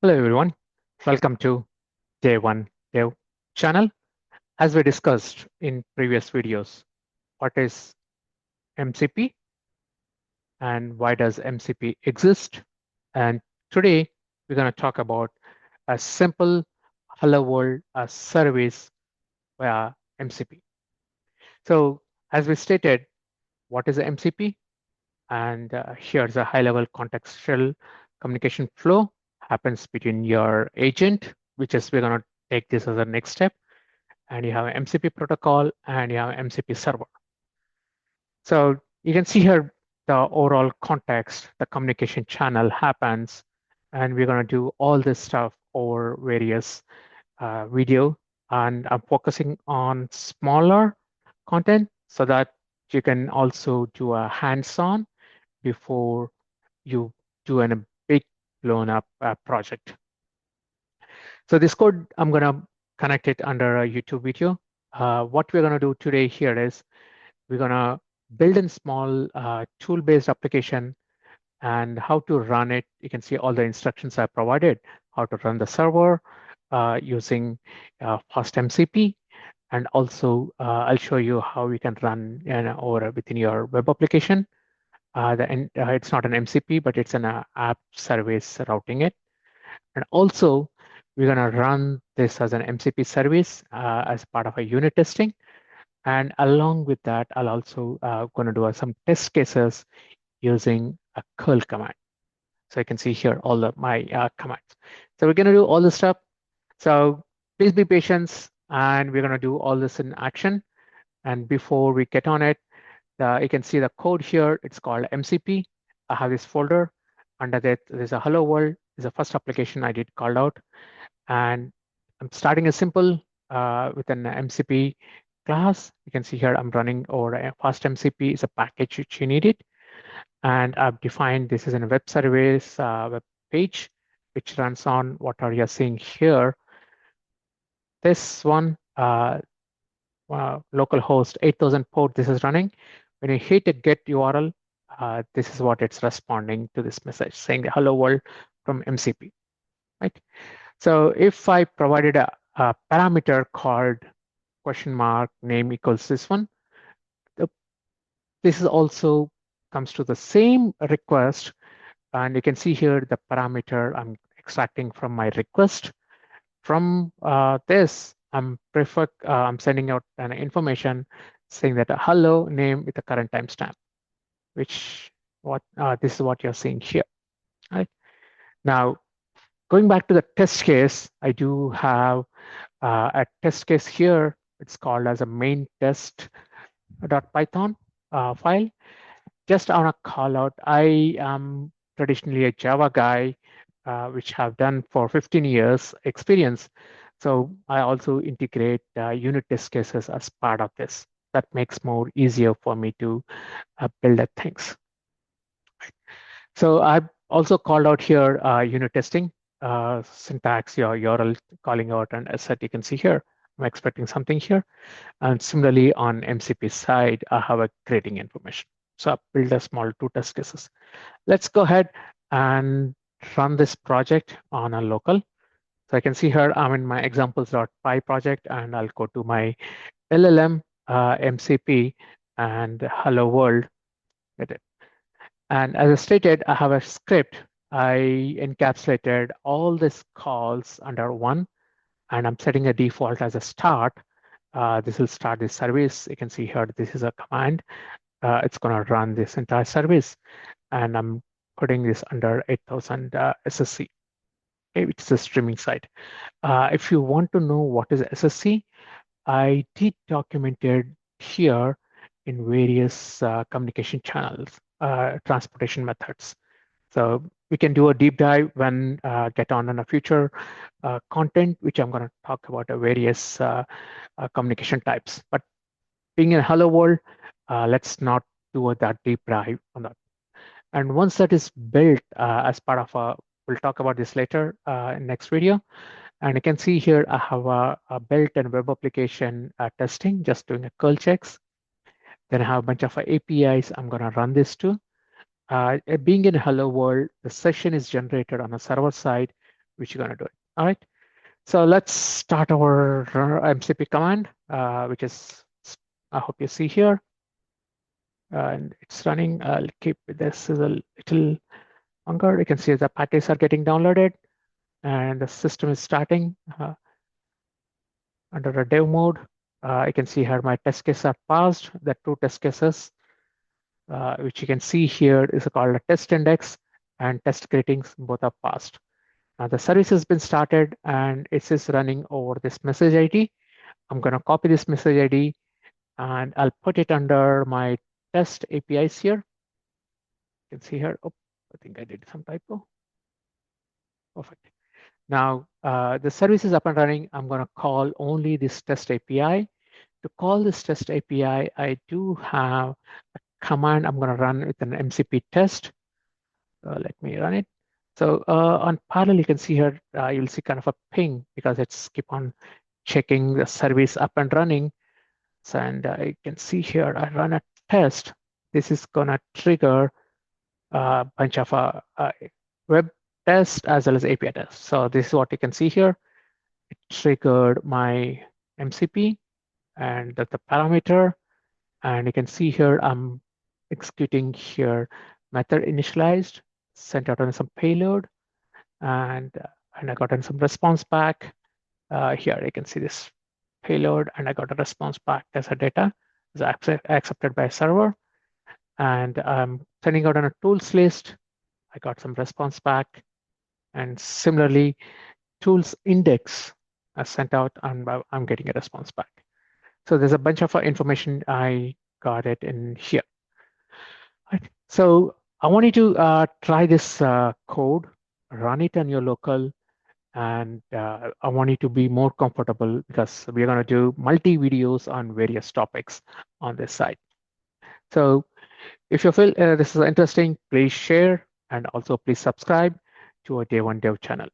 Hello everyone, welcome to Day 1 Dev channel. As we discussed in previous videos, what is MCP and why does MCP exist? And today we're going to talk about a simple Hello World service via MCP. So as we stated, what is a MCP? And here's a high-level contextual communication flow happens between your agent, which is we're going to take this as a next step, and you have an MCP protocol and you have an MCP server. So you can see here the overall context, the communication channel happens, and we're going to do all this stuff over various video. And I'm focusing on smaller content so that you can also do a hands-on before you do a big blown up project. So this code, I'm going to connect it under a YouTube video. What we're going to do today here is we're going to build a small tool-based application and how to run it. You can see all the instructions I provided, how to run the server using fast MCP. And also, I'll show you how you can run over within your web application. It's not an MCP, but it's an app service routing it. And also, we're going to run this as an MCP service as part of a unit testing. And along with that, I'll also going to do some test cases using a curl command. So you can see here all of my commands. So we're going to do all this stuff. So please be patient, and we're going to do all this in action. And before we get on it, you can see the code here. It's called MCP. I have this folder. Under that, there's a hello world. Is the first application I did called out. And I'm starting a simple with an MCP class. You can see here I'm running over a fast MCP is a package which you need it. And I've defined this as a web service web page, which runs on what are you seeing here. This one, localhost 8000 port, this is running. When you hit a get URL, this is what it's responding to this message saying the hello world from MCP, right? So if I provided a parameter called question mark name equals this one, this is also comes to the same request. And you can see here the parameter I'm extracting from my request. From this, I'm sending out an information saying that a hello name with the current timestamp, which this is what you're seeing here. Right now, going back to the test case, I do have a test case here. It's called as a main test.python file. Just on a call out, I am traditionally a Java guy, which have done for 15 years experience. So I also integrate unit test cases as part of this. That makes more easier for me to build up things. So I've also called out here unit testing syntax, your URL calling out an asset. You can see here, I'm expecting something here. And similarly on MCP side, I have a creating information. So I build a small 2 test cases. Let's go ahead and run this project on a local. So I can see here, I'm in my examples.py project, and I'll go to my LLM MCP and hello world. Get it. And as I stated, I have a script. I encapsulated all these calls under one, and I'm setting a default as a start. This will start this service. You can see here, this is a command. It's going to run this entire service, and I'm putting this under 8000 SSC, okay, which is a streaming site. If you want to know what is SSC, I did document it here in various communication channels, transportation methods. So we can do a deep dive when get on in a future content, which I'm going to talk about various communication types. But being in hello world, let's not do that deep dive on that. And once that is built as part of we'll talk about this later in next video. And you can see here, I have a built-in web application testing, just doing a curl checks. Then I have a bunch of APIs I'm going to run this to. Being in hello world, the session is generated on a server side which you're going to do it. All right. So let's start our MCP command, which is, I hope you see here, and it's running. I'll keep this as a little longer. You can see the packages are getting downloaded and the system is starting under a dev mode. You can see here my test cases are passed. The 2 test cases, which you can see here, is called a test index and test greetings. Both are passed. Now the service has been started and it is running over this message ID. I'm going to copy this message ID and I'll put it under my test APIs here. You can see here. Oh, I think I did some typo. Perfect. Now the service is up and running. I'm going to call only this test API. To call this test API, I do have a command I'm going to run with an MCP test. Let me run it. So on parallel, you can see here, you'll see kind of a ping because it's keep on checking the service up and running. So, and you can see here, I run a test. This is going to trigger a bunch of web tests as well as API tests. So this is what you can see here. It triggered my MCP and the parameter. And you can see here, I'm executing here method initialized, sent out on some payload, and I got some response back. Here you can see this payload, and I got a response back as a data, is accepted by a server. And I'm sending out on a tools list. I got some response back. And similarly, tools index I sent out, and I'm getting a response back. So there's a bunch of information I got it in here. Right. So I want you to try this code, run it on your local, and I want you to be more comfortable because we're going to do multi-videos on various topics on this site. So if you feel this is interesting, please share and also please subscribe to our Day One Dev channel.